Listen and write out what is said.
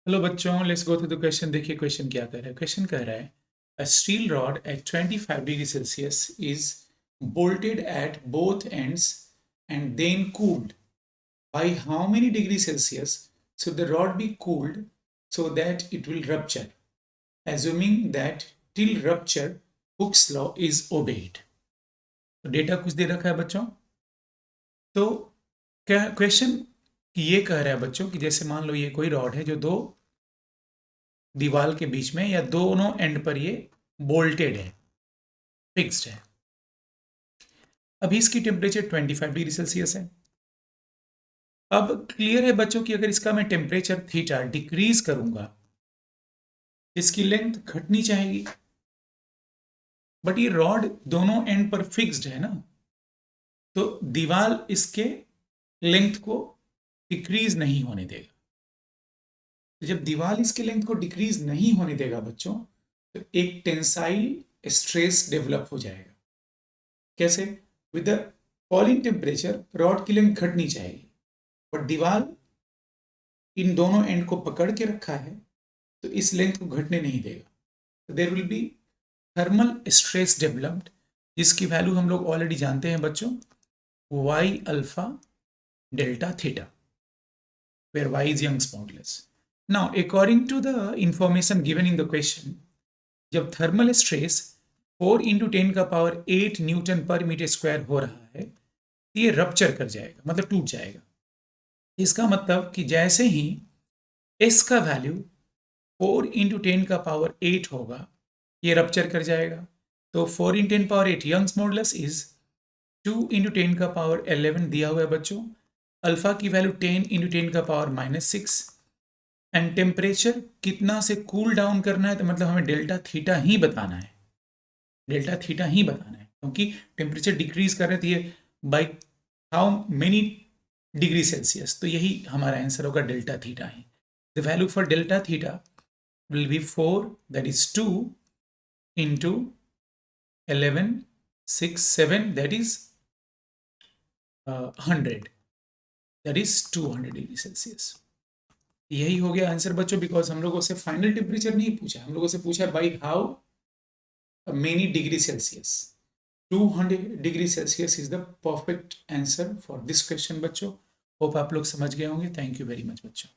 Hello बच्चों, let's go through the question. देखिए question क्या कह रहा है। क्वेश्चन कह रहा है a steel rod at 25 degree Celsius is bolted at both ends and then cooled. By how many degrees Celsius should the rod be cooled so that it will rupture, assuming that till rupture Hooke's law is obeyed? तो data कुछ दे रखा है बच्चों। तो क्या question ये कह रहा है बच्चों कि जैसे मान लो ये कोई रॉड है जो दो दीवार के बीच में या दोनों एंड पर ये बोल्टेड है, फिक्स्ड है। अभी इसकी टेम्परेचर 25 डिग्री सेल्सियस है। अब क्लियर है बच्चों कि अगर इसका मैं टेम्परेचर थीटा डिक्रीज करूंगा, इसकी लेंथ घटनी चाहिए। बट ये रॉड दोनों एंड पर फिक्स्ड है ना, तो दीवार इसके लेंथ को डिक्रीज नहीं होने देगा। तो जब दीवार इसके लेंथ को डिक्रीज नहीं होने देगा बच्चों, तो एक टेंसाइल स्ट्रेस डेवलप हो जाएगा। कैसे? With the falling temperature rod की लेंथ घटनी चाहिए, बट दीवार इन दोनों एंड को पकड़ के रखा है, तो इस लेंथ को घटने नहीं देगा। There will be thermal stress developed, जिसकी वैल्यू हम लोग ऑलरेडी जानते हैं बच्चों, y alpha delta theta, where y is Young's modulus. Now, according to the information given in the question, जब थर्मल स्ट्रेस 4 इंटू 10 का पावर 8 न्यूटन पर metre square हो रहा है, ये रप्चर कर जाएगा, मतलब टूट जाएगा। इसका मतलब कि जैसे ही s का वैल्यू 4 इंटू 10 का पावर 8 होगा, ये रप्चर कर जाएगा। तो 4 into 10 power 8 Young's modulus is 2 into 10 का पावर 11 दिया हुआ है बच्चों। अल्फा की वैल्यू 10 इंटू 10 का पावर -6। एंड टेम्परेचर कितना से कूल डाउन करना है, तो मतलब हमें डेल्टा थीटा ही बताना है, डेल्टा थीटा ही बताना है, क्योंकि टेम्परेचर डिक्रीज कर रहे थे by how many degree Celsius. तो यही हमारा आंसर होगा, delta theta he. The value for delta theta will be 4, that is 2 into 11 6 7, that is 100, that is 200 degree Celsius. यही हो गया आंसर बच्चों, बिकॉज हम लोगों से फाइनल टेम्परेचर नहीं पूछा, हम लोगों से पूछा by how many degree Celsius. 200 degree Celsius is the perfect answer for this question बच्चों। होप आप लोग समझ गए होंगे। थैंक यू वेरी मच बच्चों।